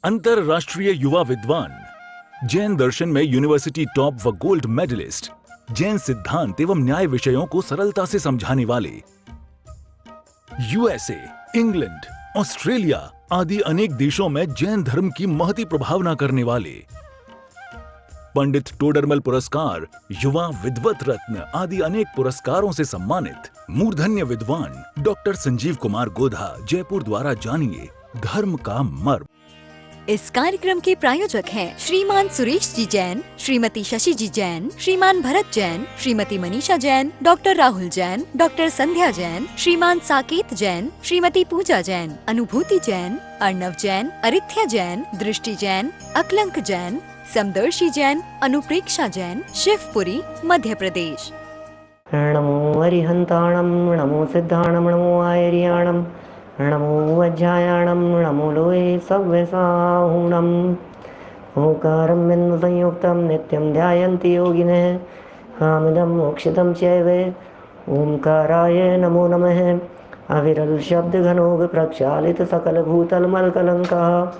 अंतरराष्ट्रीय युवा विद्वान, जैन दर्शन में यूनिवर्सिटी टॉप व गोल्ड मेडलिस्ट, जैन सिद्धांत एवं न्याय विषयों को सरलता से समझाने वाले, यूएसए, इंग्लैंड, ऑस्ट्रेलिया आदि अनेक देशों में जैन धर्म की महती प्रभावना करने वाले, पंडित टोडरमल पुरस्कार, युवा विद्वत रत्न आदि अनेक पुरस्कारों से सम्मानित मूर्धन्य विद्वान डॉक्टर संजीव कुमार गोधा जयपुर द्वारा जानिए धर्म का मर्म। इस कार्यक्रम के प्रायोजक हैं श्रीमान सुरेश जी जैन, श्रीमती शशि जी जैन, श्रीमान भरत जैन, श्रीमती मनीषा जैन, डॉक्टर राहुल जैन, डॉक्टर संध्या जैन, श्रीमान साकेत जैन, श्रीमती पूजा जैन, अनुभूति जैन, अर्णव जैन, अरिथ्या जैन, दृष्टि जैन, अकलंक जैन, समदर्शी जैन, अनुप्रेक्षा जैन, शिवपुरी, मध्य प्रदेश। नमो अरिहंताणं, नमो सिद्धाणं, नमो आयर्याणं, नमो वज्रायाणं, नमो लोये सव्यसाहुणम्। ओंकारं बिंदु संयुक्तं नित्यं ध्यायन्ति योगिनः, कामिदं मोक्षितं चैव ओंकाराय नमो नमः। अविरल शब्द घनोग प्रक्षालित सकल भूतल मलकलंकः,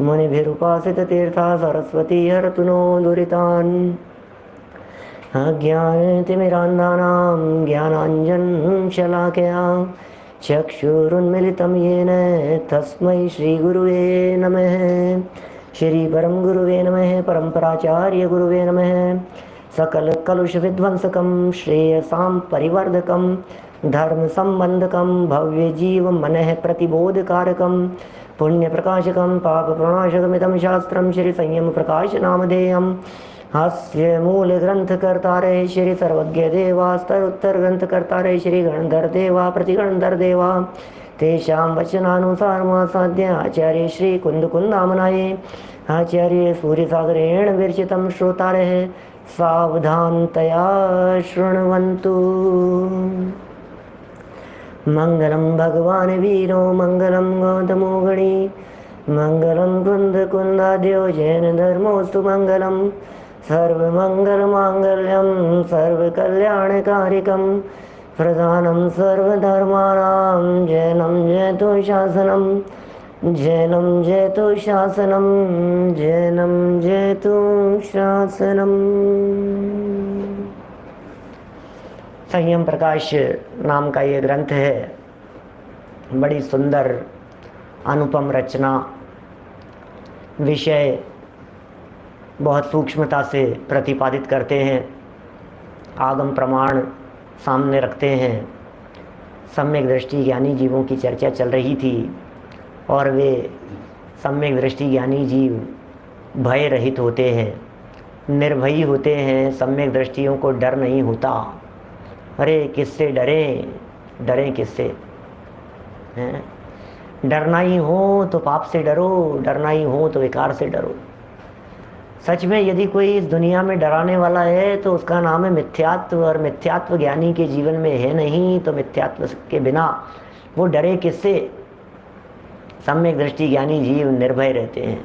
मुनिभिरुपासित तीर्था सरस्वती हरतु नो दुरितान्। अज्ञानतिमिरान्धानां ज्ञानाञ्जनं शलाकया चक्षुरुन्मिलितं येन तस्मै श्रीगुरुवे नमः। श्री परम गुरुवे नमः, परम्पराचार्य गुरुवे नमः। सकल कलुष विध्वंसकं श्रेयसां परिवर्धकं, धर्म संबंधकं, भव्य जीव मनः प्रतिबोधकारकं, पुण्य प्रकाशकं, पाप प्रणाशकमिदं शास्त्रं श्री संयम प्रकाश नामधेयम्। हास्य मूल ग्रंथ कर्तारे श्री सर्वज्ञ देवा, स्तर उत्तर ग्रंथ कर्तारे श्री गणधर देवा, प्रतिगणधर देवा, तेषां वचनानुसारमासाद्य आचार्य श्री कुंद कुंदामनाये, आचार्य सूर्यसागरेण विरचितं श्रोतारः सावधानतया शृण्वन्तु। मंगलं भगवान् वीरो, मंगलं गौतमो गणी, मंगलं कुंद कुंदाद्यो जैन धर्मोस्तु मंगलम्। सर्वमंगलमांगल्यं सर्वकल्याणकारिकं, प्रधानं सर्वधर्माणां जैनं जयतु शासनं, जैनं जयतु शासनं, जैनं जयतु शासनं। संयम प्रकाश नाम का ये ग्रंथ है, बड़ी सुंदर अनुपम रचना, विषय बहुत सूक्ष्मता से प्रतिपादित करते हैं, आगम प्रमाण सामने रखते हैं। सम्यक दृष्टि ज्ञानी जीवों की चर्चा चल रही थी और वे सम्यक दृष्टि ज्ञानी जीव भय रहित होते हैं, निर्भयी होते हैं। सम्यक दृष्टियों को डर नहीं होता। अरे किससे डरें, डरें किससे? हैं? डरना ही हो तो पाप से डरो, डरना ही हो तो विकार से डरो। सच में यदि कोई इस दुनिया में डराने वाला है तो उसका नाम है मिथ्यात्व, और मिथ्यात्व ज्ञानी के जीवन में है नहीं, तो मिथ्यात्व के बिना वो डरे किससे? सम्यक दृष्टि ज्ञानी जीव निर्भय रहते हैं,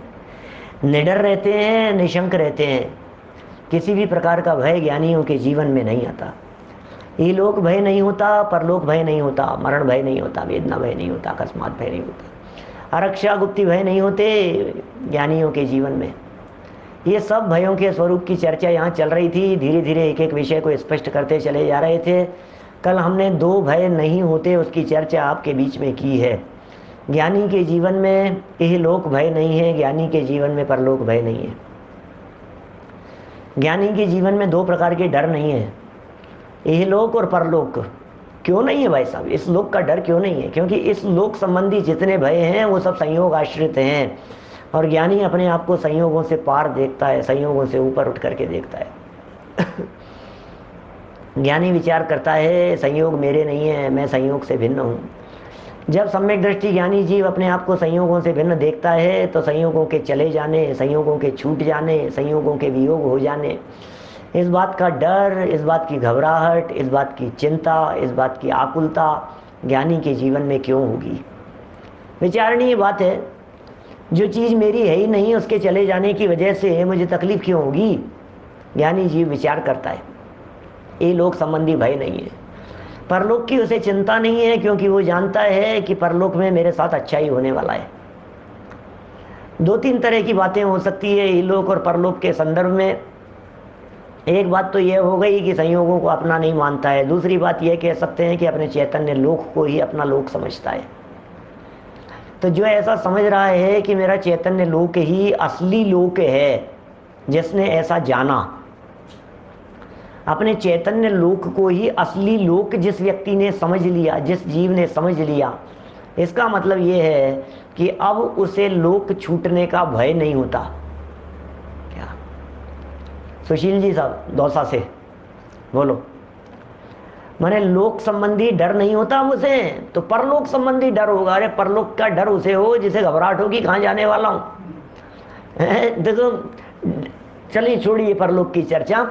निडर रहते हैं, निशंक रहते हैं। किसी भी प्रकार का भय ज्ञानियों के जीवन में नहीं आता। ये लोक भय नहीं होता, परलोक भय नहीं होता, मरण भय नहीं होता, वेदना भय नहीं होता, अकस्मात भय नहीं होता, आरक्षा गुप्ति भय नहीं होते ज्ञानियों के जीवन में। ये सब भयों के स्वरूप की चर्चा यहाँ चल रही थी। धीरे धीरे एक एक विषय को स्पष्ट करते चले जा रहे थे। कल हमने दो भय नहीं होते उसकी चर्चा आपके बीच में की है। ज्ञानी के जीवन में यह लोक भय नहीं है, ज्ञानी के जीवन में परलोक भय नहीं है। ज्ञानी के जीवन में दो प्रकार के डर नहीं है, यह लोक और परलोक। क्यों नहीं है भाई साहब? इस लोक का डर क्यों नहीं है? क्योंकि इस लोक संबंधी जितने भय हैं वो सब संयोग आश्रित हैं, और ज्ञानी अपने आप को संयोगों से पार देखता है, संयोगों से ऊपर उठ करके देखता है। ज्ञानी विचार करता है संयोग मेरे नहीं है, मैं संयोग से भिन्न हूँ। जब सम्यक दृष्टि ज्ञानी जीव अपने आप को संयोगों से भिन्न देखता है तो संयोगों के चले जाने, संयोगों के छूट जाने, संयोगों के वियोग हो जाने, इस बात का डर, इस बात की घबराहट, इस बात की चिंता, इस बात की आकुलता ज्ञानी के जीवन में क्यों होगी? विचारणीय बात है। जो चीज़ मेरी है ही नहीं उसके चले जाने की वजह से मुझे तकलीफ क्यों होगी? ज्ञानी जीव विचार करता है। ये लोक संबंधी भय नहीं है। परलोक की उसे चिंता नहीं है, क्योंकि वो जानता है कि परलोक में मेरे साथ अच्छा ही होने वाला है। दो तीन तरह की बातें हो सकती है इलोक और परलोक के संदर्भ में। एक बात तो यह हो गई कि संयोगों को अपना नहीं मानता है। दूसरी बात यह कह सकते हैं कि अपने चैतन्य लोक को ही अपना लोक समझता है। तो जो ऐसा समझ रहा है कि मेरा चैतन्य लोक ही असली लोक है, जिसने ऐसा जाना, अपने चैतन्य लोक को ही असली लोक जिस व्यक्ति ने समझ लिया, जिस जीव ने समझ लिया, इसका मतलब यह है कि अब उसे लोक छूटने का भय नहीं होता। क्या सुशील जी साहब दौसा से बोलो, माने लोक संबंधी डर नहीं होता अब उसे, तो परलोक संबंधी डर होगा। अरे परलोक का डर उसे हो जिसे घबराहट होगी कहाँ जाने वाला हूँ। देखो चलिए छोड़िए परलोक की चर्चा,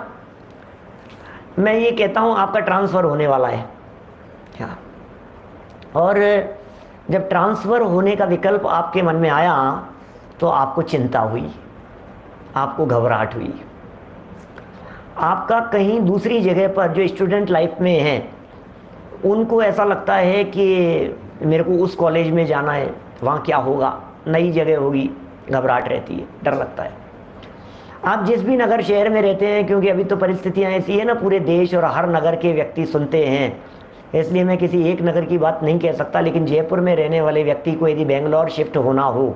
मैं ये कहता हूँ आपका ट्रांसफर होने वाला है क्या, और जब ट्रांसफर होने का विकल्प आपके मन में आया तो आपको चिंता हुई, आपको घबराहट हुई। आपका कहीं दूसरी जगह पर जो स्टूडेंट लाइफ में हैं उनको ऐसा लगता है कि मेरे को उस कॉलेज में जाना है, वहाँ क्या होगा, नई जगह होगी, घबराहट रहती है, डर लगता है। आप जिस भी नगर शहर में रहते हैं, क्योंकि अभी तो परिस्थितियाँ ऐसी है ना, पूरे देश और हर नगर के व्यक्ति सुनते हैं, इसलिए मैं किसी एक नगर की बात नहीं कह सकता, लेकिन जयपुर में रहने वाले व्यक्ति को यदि बेंगलोर शिफ्ट होना हो,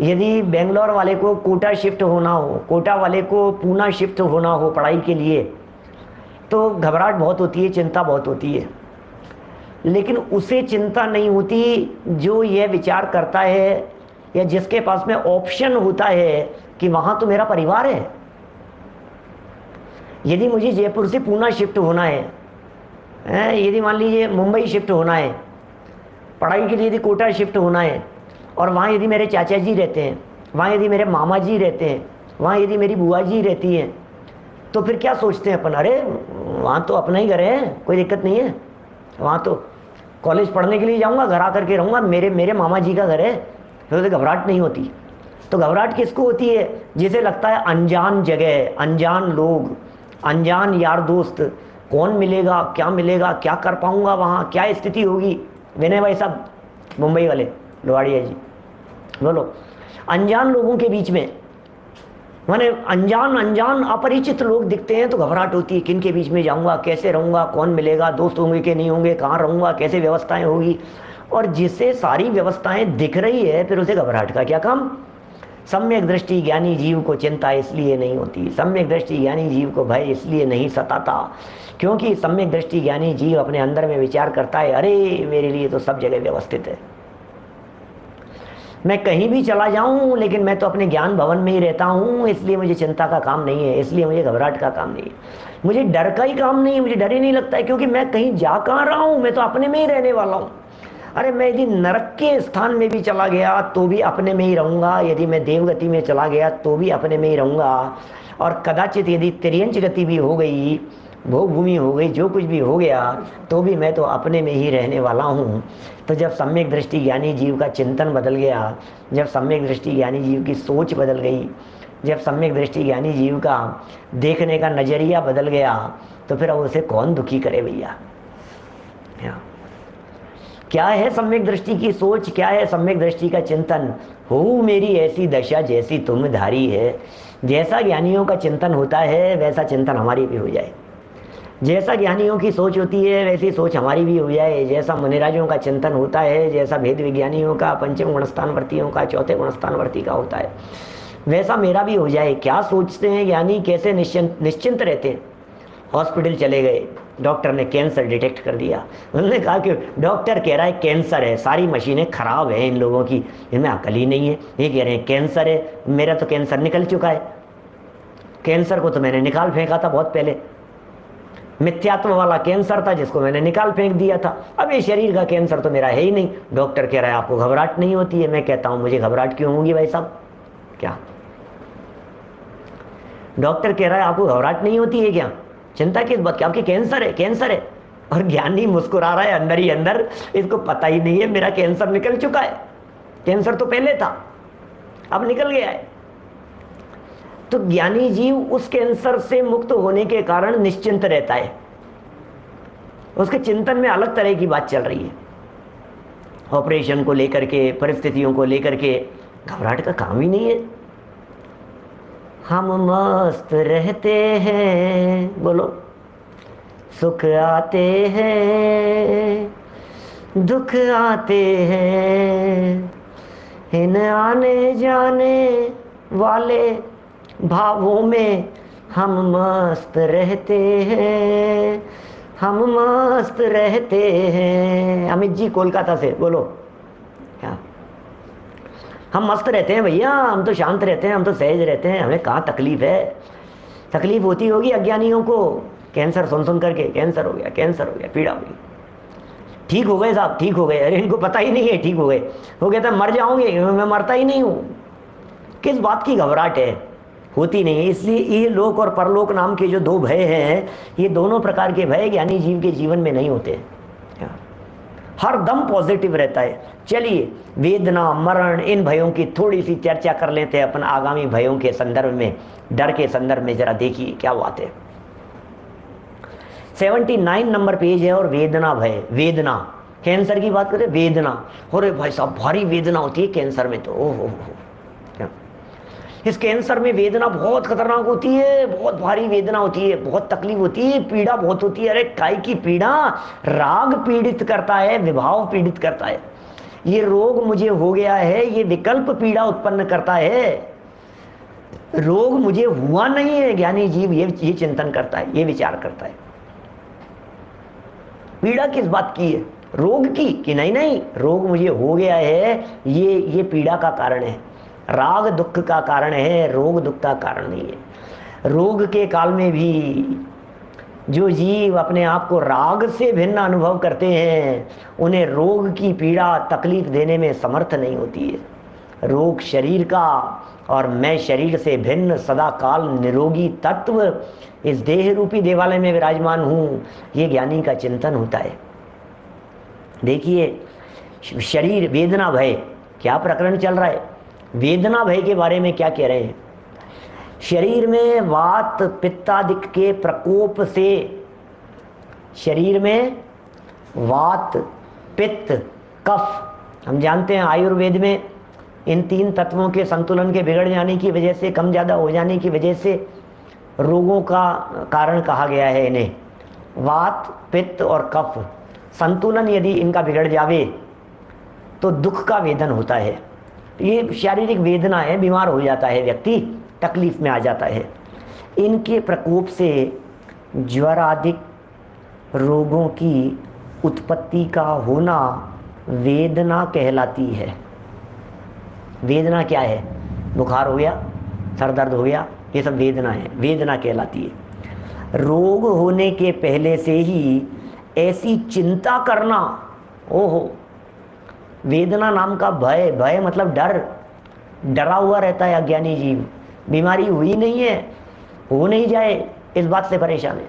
यदि बेंगलोर वाले को कोटा शिफ्ट होना हो, कोटा वाले को पूना शिफ्ट होना हो पढ़ाई के लिए, तो घबराहट बहुत होती है, चिंता बहुत होती है। लेकिन उसे चिंता नहीं होती जो यह विचार करता है या जिसके पास में ऑप्शन होता है कि वहाँ तो मेरा परिवार है। यदि मुझे जयपुर से पूना शिफ्ट होना है, यदि मान लीजिए मुंबई शिफ्ट होना है पढ़ाई के लिए, यदि कोटा शिफ्ट होना है, और वहाँ यदि मेरे चाचा जी रहते हैं, वहाँ यदि मेरे मामा जी रहते हैं, वहाँ यदि मेरी बुआ जी रहती हैं, तो फिर क्या सोचते हैं अपन, अरे वहाँ तो अपना ही घर है, कोई दिक्कत नहीं है, वहाँ तो कॉलेज पढ़ने के लिए जाऊँगा, घर आकर के रहूँगा, मेरे मामा जी का घर है, तो घबराहट नहीं होती। तो घबराहट किसको होती है? जिसे लगता है अनजान जगह, अनजान लोग, अनजान यार दोस्त, कौन मिलेगा, क्या कर पाऊँगा वहाँ, क्या स्थिति होगी। विनय भाई साहब मुंबई वाले, लोहाड़िया जी बोलो, अनजान लोगों के बीच में, माने अनजान अपरिचित लोग दिखते हैं तो घबराहट होती है, किन के बीच में जाऊंगा, कैसे रहूंगा, कौन मिलेगा, दोस्त होंगे कि नहीं होंगे, कहाँ रहूंगा, कैसे व्यवस्थाएं होगी। और जिसे सारी व्यवस्थाएं दिख रही है फिर उसे घबराहट का क्या काम। सम्यक दृष्टि ज्ञानी जीव को चिंता इसलिए नहीं होती, सम्यक दृष्टि ज्ञानी जीव को भय इसलिए नहीं सताता, क्योंकि सम्यक दृष्टि ज्ञानी जीव अपने अंदर में विचार करता है, अरे मेरे लिए तो सब जगह व्यवस्थित है, मैं कहीं भी चला जाऊं लेकिन मैं तो अपने ज्ञान भवन में ही रहता हूं, इसलिए मुझे चिंता का काम नहीं है, इसलिए मुझे घबराहट का काम नहीं है, मुझे डर का ही काम नहीं है, मुझे डर ही नहीं लगता है, क्योंकि मैं कहीं जा कहाँ रहा हूं, मैं तो अपने में ही रहने वाला हूं। अरे मैं यदि नरक के स्थान में भी चला गया तो भी अपने में ही रहूंगा, यदि मैं देवगति में चला गया तो भी अपने में ही रहूंगा, और कदाचित यदि तिर्यंच गति भी हो गई, भोग भूमि हो गई, जो कुछ भी हो गया तो भी मैं तो अपने में ही रहने वाला हूँ। तो जब सम्यक दृष्टि ज्ञानी जीव का चिंतन बदल गया, जब सम्यक दृष्टि ज्ञानी जीव की सोच बदल गई, जब सम्यक दृष्टि ज्ञानी जीव का देखने का नजरिया बदल गया, तो फिर अब उसे कौन दुखी करे भैया। क्या है सम्यक दृष्टि की सोच, क्या है सम्यक दृष्टि का चिंतन। हो मेरी ऐसी दशा जैसी तुम धारी है, जैसा ज्ञानियों का चिंतन होता है वैसा चिंतन हमारी भी हो जाए, जैसा ज्ञानियों की सोच होती है वैसी सोच हमारी भी हो जाए, जैसा मुनिराजों का चिंतन होता है, जैसा भेद विज्ञानियों का, पंचम गुणस्थानवर्तियों का, चौथे गुणस्थानवर्ती का होता है, वैसा मेरा भी हो जाए। क्या सोचते हैं ज्ञानी, कैसे निश्चिंत रहते हैं। हॉस्पिटल चले गए, डॉक्टर ने कैंसर डिटेक्ट कर दिया, उन्होंने कहा कि डॉक्टर कह रहा है कैंसर है, सारी मशीनें खराब हैं इन लोगों की, इनमें अकल ही नहीं है, ये कह रहे हैं कैंसर है, मेरा तो कैंसर निकल चुका है, कैंसर को तो मैंने निकाल फेंका था बहुत पहले, मिथ्यात्व वाला कैंसर था जिसको मैंने निकाल फेंक दिया था, अब ये शरीर का कैंसर तो मेरा है ही नहीं। डॉक्टर कह रहा है आपको घबराहट नहीं होती है। मैं कहता हूं मुझे घबराहट क्यों होगी भाई साहब, क्या डॉक्टर कह रहा है आपको घबराहट नहीं होती है क्या, चिंता किस बात की, आपकी कैंसर है, कैंसर है। और ज्ञानी मुस्कुरा रहा है अंदर ही अंदर, इसको पता ही नहीं है मेरा कैंसर निकल चुका है, कैंसर तो पहले था अब निकल गया है। तो ज्ञानी जीव उस कैंसर से मुक्त होने के कारण निश्चिंत रहता है, उसके चिंतन में अलग तरह की बात चल रही है, ऑपरेशन को लेकर के, परिस्थितियों को लेकर के, घबराहट का काम ही नहीं है। हम मस्त रहते हैं, बोलो, सुख आते हैं दुख आते हैं, इन आने जाने वाले भावों में हम मस्त रहते हैं, हम मस्त रहते हैं। अमित जी कोलकाता से, बोलो क्या? हम मस्त रहते हैं भैया, हम तो शांत रहते हैं, हम तो सहज रहते हैं, हमें कहाँ तकलीफ है। तकलीफ होती होगी अज्ञानियों को, कैंसर सुन सुन करके, कैंसर हो गया, कैंसर हो गया, पीड़ा हो गई। ठीक हो गए साहब, ठीक हो गए, अरे इनको पता ही नहीं है ठीक हो गए। वो कहता है मर जाऊंगे, मैं मरता ही नहीं हूं। किस बात की घबराहट है? होती नहीं है। इसलिए ये लोक और परलोक नाम के जो दो भय हैं, ये दोनों प्रकार के भय ज्ञानी जीव के जीवन में नहीं होते। हर दम पॉजिटिव रहता है। चलिए वेदना मरण इन भयों की थोड़ी सी चर्चा कर लेते हैं अपन आगामी भयों के संदर्भ में, डर के संदर्भ में। जरा देखिए क्या बात है। 79 नंबर पेज है और वेदना भय। वेदना, कैंसर की बात करें, वेदना, अरे भाई साहब भारी वेदना होती है कैंसर में तो, ओहो। इस कैंसर में वेदना बहुत खतरनाक होती है, बहुत भारी वेदना होती है, बहुत तकलीफ होती है, पीड़ा बहुत होती है। अरे काय की पीड़ा? राग पीड़ित करता है, विभाव पीड़ित करता है। ये रोग मुझे हो गया है, ये विकल्प पीड़ा उत्पन्न करता है। रोग मुझे हुआ नहीं है, ज्ञानी जीव ये चिंतन करता है, ये विचार करता है। पीड़ा किस बात की है? रोग की, कि नहीं नहीं रोग मुझे हो गया है, ये पीड़ा का कारण है। राग दुख का कारण है, रोग दुख का कारण नहीं है। रोग के काल में भी जो जीव अपने आप को राग से भिन्न अनुभव करते हैं, उन्हें रोग की पीड़ा तकलीफ देने में समर्थ नहीं होती है। रोग शरीर का और मैं शरीर से भिन्न सदा काल निरोगी तत्व इस देह रूपी देवालय में विराजमान हूँ, ये ज्ञानी का चिंतन होता है। देखिए शरीर वेदना भय, क्या प्रकरण चल रहा है? वेदना भय के बारे में क्या कह रहे हैं? शरीर में वात पित्तादिक के प्रकोप से, शरीर में वात पित्त कफ, हम जानते हैं आयुर्वेद में इन तीन तत्वों के संतुलन के बिगड़ जाने की वजह से, कम ज़्यादा हो जाने की वजह से रोगों का कारण कहा गया है इन्हें। वात पित्त और कफ संतुलन यदि इनका बिगड़ जावे तो दुख का वेदन होता है। ये शारीरिक वेदना है, बीमार हो जाता है व्यक्ति, तकलीफ में आ जाता है। इनके प्रकोप से ज्वर आदि रोगों की उत्पत्ति का होना वेदना कहलाती है। वेदना क्या है? बुखार हो गया, सर दर्द हो गया, ये सब वेदना है, वेदना कहलाती है। रोग होने के पहले से ही ऐसी चिंता करना, ओहो, वेदना नाम का भय, भय मतलब डर, डरा हुआ रहता है अज्ञानी जीव। बीमारी हुई नहीं है, हो नहीं जाए इस बात से परेशान है।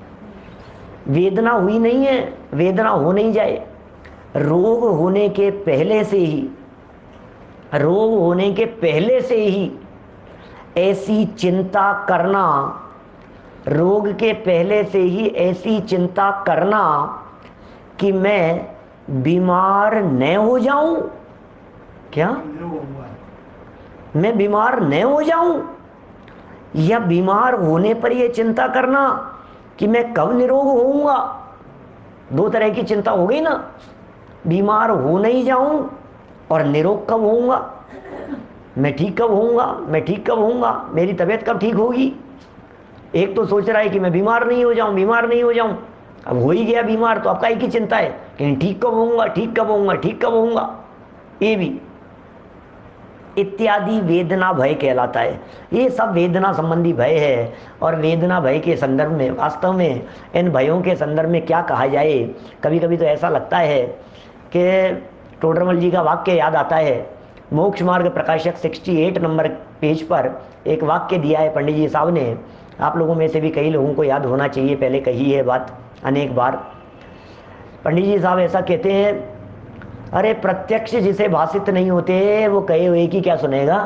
वेदना हुई नहीं है, वेदना हो नहीं जाए। रोग होने के पहले से ही, रोग होने के पहले से ही ऐसी चिंता करना, रोग के पहले से ही ऐसी चिंता करना कि मैं बीमार न हो जाऊं। क्या? मैं बीमार न हो जाऊं, या बीमार होने पर यह चिंता करना कि मैं कब निरोग होऊंगा। दो तरह की चिंता हो गई ना, बीमार हो नहीं जाऊं और निरोग कब होऊंगा, मैं ठीक कब होऊंगा, मैं ठीक कब होऊंगा, मेरी तबीयत कब ठीक होगी। एक तो सोच रहा है कि मैं बीमार नहीं हो जाऊं, बीमार नहीं हो जाऊं, अब हो ही गया बीमार तो आपका एक ही चिंता है कि ठीक कब होऊंगा, ठीक कब होऊंगा, ठीक कब होऊंगा। ये भी इत्यादि वेदना भय कहलाता है। ये सब वेदना संबंधी भय है। और वेदना भय के संदर्भ में, वास्तव में इन भयों के संदर्भ में क्या कहा जाए, कभी कभी तो ऐसा लगता है कि टोडरमल जी का वाक्य याद आता है। मोक्ष मार्ग प्रकाशक 68 नंबर पेज पर एक वाक्य दिया है पंडित जी साहब ने, आप लोगों में से भी कई लोगों को याद होना चाहिए, पहले कही है बात अनेक बार। पंडित जी साहब ऐसा कहते हैं, अरे प्रत्यक्ष जिसे भाषित नहीं होते वो कहे हुए की क्या सुनेगा।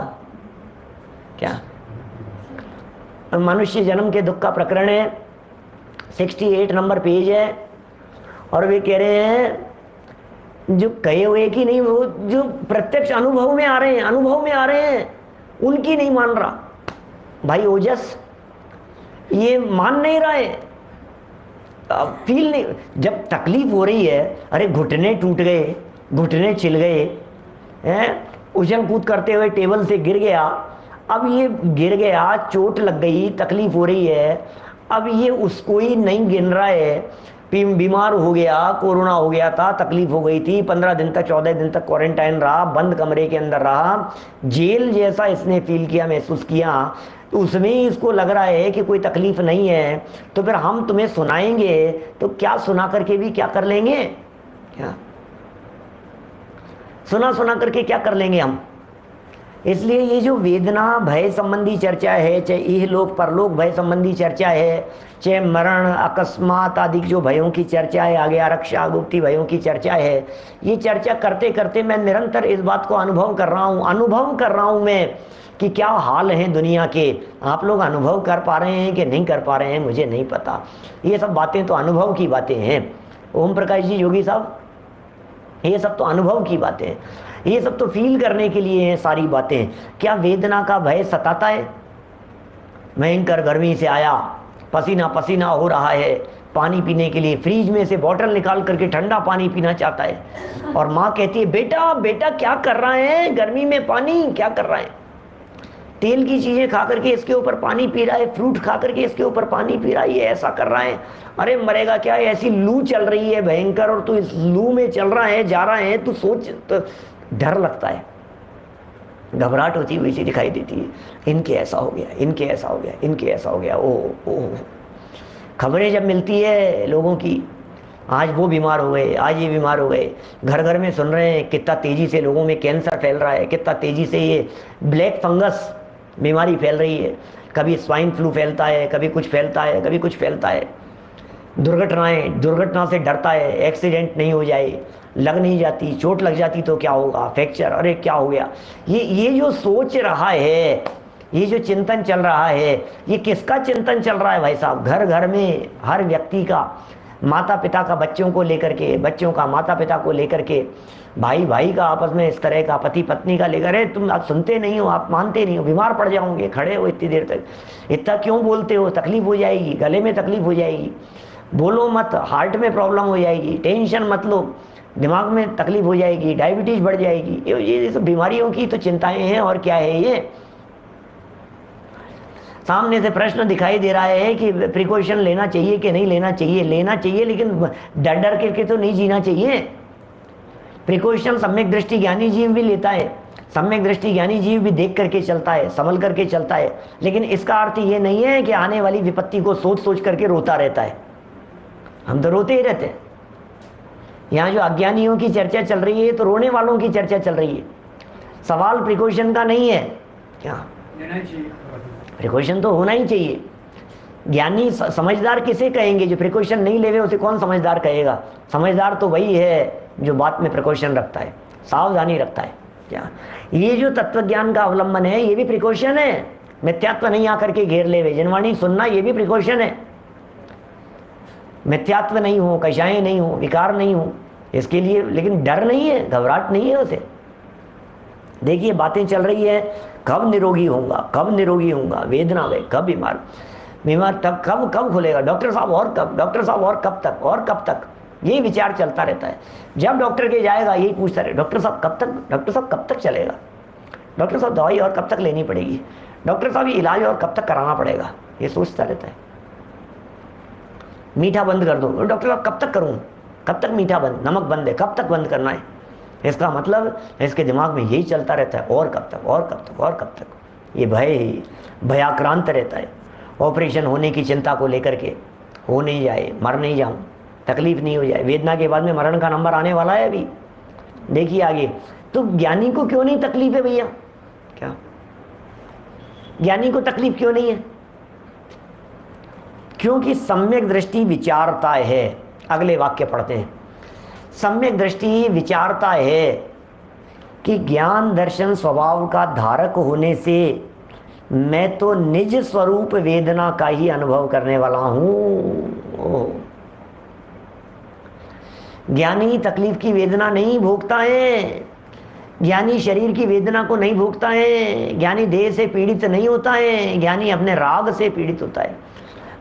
क्या? मनुष्य जन्म के दुख का प्रकरण है, 68 नंबर पेज है, और वे कह रहे हैं जो कहे हुए कि नहीं, वो जो प्रत्यक्ष अनुभव में आ रहे हैं, अनुभव में आ रहे हैं, उनकी नहीं मान रहा। भाई ओजस ये मान नहीं रहा है, फील नहीं। जब तकलीफ हो रही है, अरे घुटने टूट गए, घुटने छिल गए हैं, उछल कूद करते हुए टेबल से गिर गया, अब ये गिर गया, चोट लग गई, तकलीफ हो रही है, अब ये उसको ही नहीं गिन रहा है। बीमार हो गया, कोरोना हो गया था, तकलीफ हो गई थी, 15 दिन तक 14 दिन तक क्वारंटाइन रहा, बंद कमरे के अंदर रहा, जेल जैसा इसने फील किया, महसूस किया, तो उसमें ही इसको लग रहा है कि कोई तकलीफ नहीं है। तो फिर हम तुम्हें सुनाएंगे तो क्या सुना करके भी क्या कर लेंगे, क्या सुना सुना करके क्या कर लेंगे हम। इसलिए ये जो वेदना भय संबंधी चर्चा है, चाहे इहलोक परलोक भय संबंधी चर्चा है, चाहे मरण अकस्मात आदि जो भयों की चर्चा है, आगे आरक्षा गुप्ति भयों की चर्चा है, ये चर्चा करते करते मैं निरंतर इस बात को अनुभव कर रहा हूं मैं कि क्या हाल है दुनिया के। आप लोग अनुभव कर पा रहे हैं कि नहीं कर पा रहे हैं मुझे नहीं पता। ये सब बातें तो अनुभव की बातें हैं। ओम प्रकाश जी योगी साहब, ये सब तो अनुभव की बातें हैं, ये सब तो फील करने के लिए हैं सारी बातें। क्या वेदना का भय सताता है? भयंकर गर्मी से आया, पसीना पसीना हो रहा है, पानी पीने के लिए फ्रिज में से बोतल निकाल करके ठंडा पानी पीना चाहता है, और माँ कहती है बेटा बेटा क्या कर रहा है, गर्मी में पानी क्या कर रहा है, तेल की चीजें खा करके इसके ऊपर पानी पी रहा है, फ्रूट खा करके इसके ऊपर पानी पी रहा है, ये ऐसा कर रहा है, अरे मरेगा क्या, ऐसी लू चल रही है भयंकर, और तू इस लू में चल रहा है, जा रहा है, तू सोच, तो डर लगता है, घबराहट होती हुई सी दिखाई देती है। इनके ऐसा हो गया, इनके ऐसा हो गया, इनके ऐसा हो गया, ओ खबरें जब मिलती है लोगों की, आज वो बीमार हो गए, आज ये बीमार हो गए, घर घर में सुन रहे हैं कितना तेजी से लोगों में कैंसर फैल रहा है, कितना तेजी से ये ब्लैक फंगस बीमारी फैल रही है, कभी स्वाइन फ्लू फैलता है, कभी कुछ फैलता है, कभी कुछ फैलता है, दुर्घटना से डरता है, एक्सीडेंट नहीं हो जाए, लग नहीं जाती, चोट लग जाती तो क्या होगा, फ्रैक्चर, अरे क्या हो गया। ये जो सोच रहा है, ये जो चिंतन चल रहा है, ये किसका चिंतन चल रहा है भाई साहब? घर घर में हर व्यक्ति का, माता पिता का बच्चों को लेकर के, बच्चों का माता पिता को लेकर के, भाई भाई का आपस में इस तरह का, पति पत्नी का लेकर, है तुम आप सुनते नहीं हो, आप मानते नहीं हो, बीमार पड़ जाओगे, खड़े हो इतनी देर तक, इतना क्यों बोलते हो, तकलीफ हो जाएगी, गले में तकलीफ हो जाएगी, बोलो मत, हार्ट में प्रॉब्लम हो जाएगी, टेंशन मत लो, दिमाग में तकलीफ हो जाएगी, डायबिटीज बढ़ जाएगी, ये सब बीमारियों की तो चिंताएं हैं। और क्या है ये? सामने से प्रश्न दिखाई दे रहा है कि प्रिकॉशन लेना चाहिए कि नहीं लेना चाहिए। लेना चाहिए, लेकिन डर डर करके तो नहीं जीना चाहिए। प्रिकॉशन सम्यक दृष्टि ज्ञानी जीव भी लेता है, सम्यक दृष्टि ज्ञानी जीव भी देख करके चलता है, संभल करके चलता है, लेकिन इसका अर्थ ये नहीं है कि आने वाली विपत्ति को सोच सोच करके रोता रहता है। हम तो रोते ही रहते हैं। यहाँ जो अज्ञानियों की चर्चा चल रही है तो रोने वालों की चर्चा चल रही है। सवाल प्रिकॉशन का नहीं है, क्या प्रिकॉशन तो होना ही चाहिए। ज्ञानी समझदार किसे कहेंगे? जो प्रिकॉशन नहीं लेवे उसे कौन समझदार कहेगा? समझदार तो वही है जो बात में प्रिकॉशन रखता है, सावधानी रखता है। क्या ये जो तत्व ज्ञान का अवलंबन है ये भी प्रिकॉशन है। मिथ्यात्व नहीं आकर के घेर लेवे, जनवाणी सुनना ये भी प्रिकॉशन है। मिथ्यात्व नहीं हो, कषाय नहीं हो, विकार नहीं हो, इसके लिए लेकिन डर नहीं है, घबराहट नहीं है उसे। देखिए बातें चल रही है, कब निरोगी होऊंगा, कब निरोगी होऊंगा, वेदना में कब बीमार तक कब खुलेगा, डॉक्टर साहब और कब, डॉक्टर साहब और कब तक, और कब तक, यही विचार चलता रहता है। जब डॉक्टर के जाएगा यही पूछता रहे, डॉक्टर साहब कब तक, डॉक्टर साहब कब तक चलेगा, डॉक्टर साहब दवाई और कब तक लेनी पड़ेगी, डॉक्टर साहब इलाज और कब तक कराना पड़ेगा, ये सोचता रहता है। मीठा बंद कर दो, डॉक्टर साहब कब तक करूं, कब तक मीठा बंद, नमक बंद है, कब तक बंद करना है। इसका मतलब इसके दिमाग में यही चलता रहता है, और कब तक, और कब तक, और कब तक। ये भयाक्रांत रहता है। ऑपरेशन होने की चिंता को लेकर के, हो नहीं जाए, मर नहीं जाऊं, तकलीफ नहीं हो जाए। वेदना के बाद में मरण का नंबर आने वाला है अभी, देखिए आगे। तो ज्ञानी को क्यों नहीं तकलीफ है भैया? क्या ज्ञानी को तकलीफ क्यों नहीं है? क्योंकि सम्यक दृष्टि विचारता है। अगले वाक्य पढ़ते हैं। सम्यक दृष्टि विचारता है कि ज्ञान दर्शन स्वभाव का धारक होने से मैं तो निज स्वरूप वेदना का ही अनुभव करने वाला हूं। ज्ञानी तकलीफ की वेदना नहीं भोगता है, ज्ञानी शरीर की वेदना को नहीं भोगता है, ज्ञानी देह से पीड़ित नहीं होता है, ज्ञानी अपने राग से पीड़ित होता है।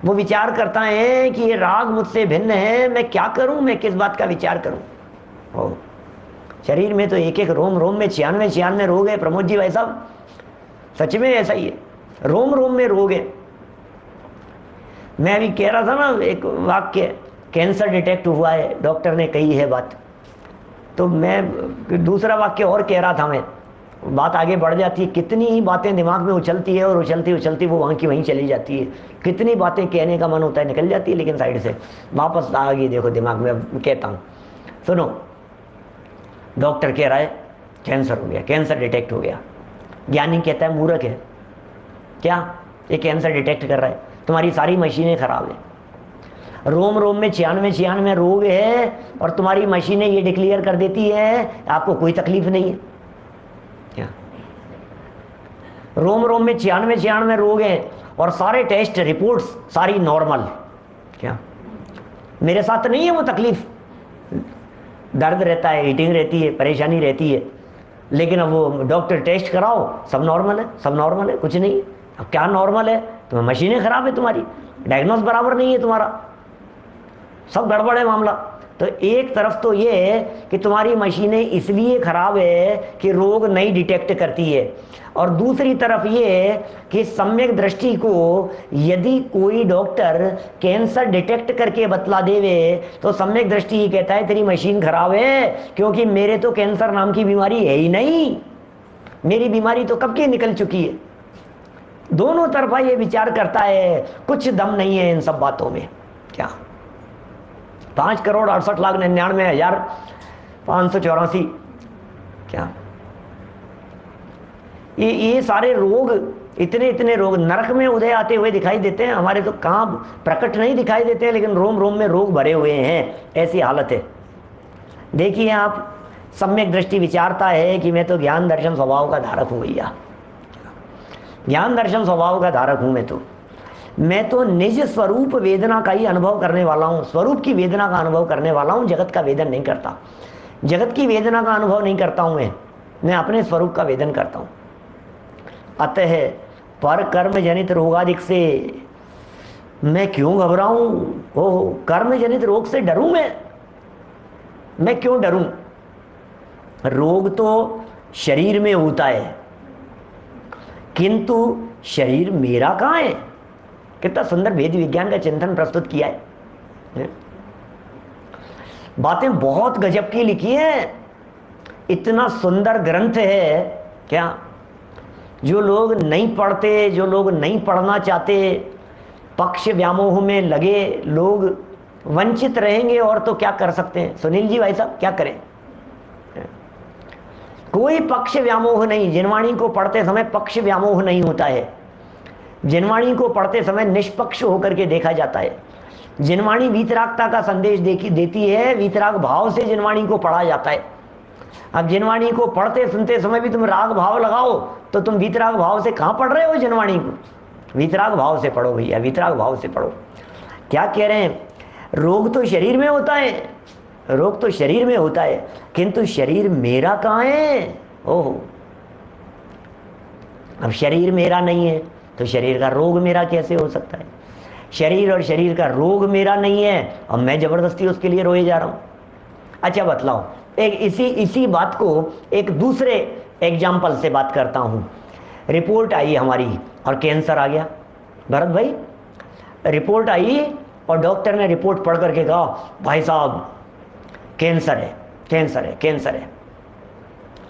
वो विचार करता है कि ये राग मुझसे भिन्न है, मैं क्या करूं, मैं किस बात का विचार करूं। ओ, शरीर में तो एक एक रोम रोम में 96 रोग है प्रमोद जी भाई साहब, सच में ऐसा ही है, रोम रोम में रोग है। मैं अभी कह रहा था ना एक वाक्य, कैंसर डिटेक्ट हुआ है, डॉक्टर ने कही है बात, तो मैं दूसरा वाक्य और कह रहा था, मैं बात आगे बढ़ जाती है, कितनी ही बातें दिमाग में उछलती है और उछलती उछलती वो वहाँ की वहीं चली जाती है, कितनी बातें कहने का मन होता है निकल जाती है, लेकिन साइड से वापस आ गई देखो दिमाग में। अब कहता हूँ, सुनो, डॉक्टर कह रहा है कैंसर हो गया, कैंसर डिटेक्ट हो गया, ज्ञानी कहता है मूर्ख है, क्या ये कैंसर डिटेक्ट कर रहा है, तुम्हारी सारी मशीनें खराब है, रोम रोम में 96 रोग है और तुम्हारी मशीनें ये डिक्लेयर कर देती है आपको कोई तकलीफ नहीं है। क्या रोम रोम में 96 रोग हैं और सारे टेस्ट रिपोर्ट्स सारी नॉर्मल, क्या मेरे साथ नहीं है वो तकलीफ, दर्द रहता है, हीटिंग रहती है, परेशानी रहती है, लेकिन अब वो डॉक्टर टेस्ट कराओ सब नॉर्मल है, सब नॉर्मल है, कुछ नहीं। अब क्या नॉर्मल है, तुम्हें मशीनें खराब है, तुम्हारी डायग्नोस बराबर नहीं है, तुम्हारा सब गड़बड़ है मामला। तो एक तरफ तो ये है कि तुम्हारी मशीनें इसलिए खराब है कि रोग नहीं डिटेक्ट करती है, और दूसरी तरफ ये है कि सम्यक दृष्टि को यदि कोई डॉक्टर कैंसर डिटेक्ट करके बतला देवे तो सम्यक दृष्टि ये कहता है तेरी मशीन खराब है, क्योंकि मेरे तो कैंसर नाम की बीमारी है ही नहीं, मेरी बीमारी तो कब की निकल चुकी है। दोनों तरफा ये विचार करता है, कुछ दम नहीं है इन सब बातों में। क्या 5,68,99,584, क्या ये सारे रोग, इतने रोग नरक में उदय आते हुए दिखाई देते हैं, हमारे तो कहाँ प्रकट नहीं दिखाई देते हैं, लेकिन रोम रोम में रोग भरे हुए हैं, ऐसी हालत है। देखिए आप, सम्यक दृष्टि विचारता है कि मैं तो ज्ञान दर्शन स्वभाव का धारक हूँ भैया, ज्ञान दर्शन स्वभाव का धारक हूँ, मैं तो निज स्वरूप वेदना का ही अनुभव करने वाला हूँ, स्वरूप की वेदना का अनुभव करने वाला हूँ, जगत का वेदन नहीं करता, जगत की वेदना का अनुभव नहीं करता हूँ मैं अपने स्वरूप का वेदन करता हूँ। अतः पर कर्म जनित रोगादिक से मैं क्यों घबराऊं, ओह कर्म जनित रोग से डरूं मैं क्यों डरूं। रोग तो शरीर में होता है, किंतु शरीर मेरा कहाँ है। कितना सुंदर वेद विज्ञान का चिंतन प्रस्तुत किया है, बातें बहुत गजब की लिखी है, इतना सुंदर ग्रंथ है। क्या जो लोग नहीं पढ़ते, जो लोग नहीं पढ़ना चाहते, पक्ष व्यामोह में लगे लोग वंचित रहेंगे, और तो क्या कर सकते हैं सुनील जी भाई साहब, क्या करें। कोई पक्ष व्यामोह नहीं, जिनवाणी को पढ़ते समय पक्ष व्यामोह नहीं होता है, जिनवाणी को पढ़ते समय निष्पक्ष होकर के देखा जाता है। जिनवाणी वीतरागता का संदेश देती है, वीतराग भाव से जिनवाणी को पढ़ा जाता है। अब जिनवाणी को पढ़ते सुनते समय भी तुम राग भाव लगाओ तो तुम वीतराग भाव से कहाँ पढ़ रहे हो जिनवाणी को, वीतराग भाव से पढ़ो भैया, वीतराग भाव से पढ़ो। क्या कह रहे हैं, रोग तो शरीर में होता है, रोग तो शरीर में होता है, किंतु शरीर मेरा कहाँ है। ओह, अब शरीर मेरा नहीं है तो शरीर का रोग मेरा कैसे हो सकता है। शरीर और शरीर का रोग मेरा नहीं है और मैं जबरदस्ती उसके लिए रोए जा रहा हूं। अच्छा बतलाओ, एक इसी बात को एक दूसरे एग्जाम्पल से बात करता हूं। रिपोर्ट आई हमारी और कैंसर आ गया, भरत भाई रिपोर्ट आई और डॉक्टर ने रिपोर्ट पढ़ करके कहा भाई साहब कैंसर है, कैंसर है, कैंसर है।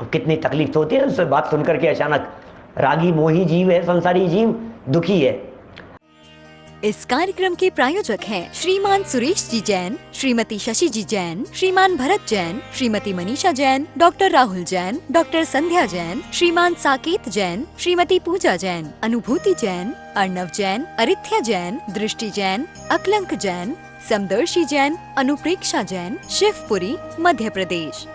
अब कितनी तकलीफ तो होती है उससे बात सुनकर के, अचानक रागी मोही जीव है, संसारी जीव दुखी है। इस कार्यक्रम के प्रायोजक हैं श्रीमान सुरेश जी जैन, श्रीमती शशि जी जैन, श्रीमान भरत जैन, श्रीमती मनीषा जैन, डॉक्टर राहुल जैन, डॉक्टर संध्या जैन, श्रीमान साकेत जैन, श्रीमती पूजा जैन, अनुभूति जैन, अर्णव जैन, अरिथ्या जैन, दृष्टि जैन, अकलंक जैन, समदर्शी जैन, अनुप्रेक्षा जैन, शिवपुरी, मध्य प्रदेश।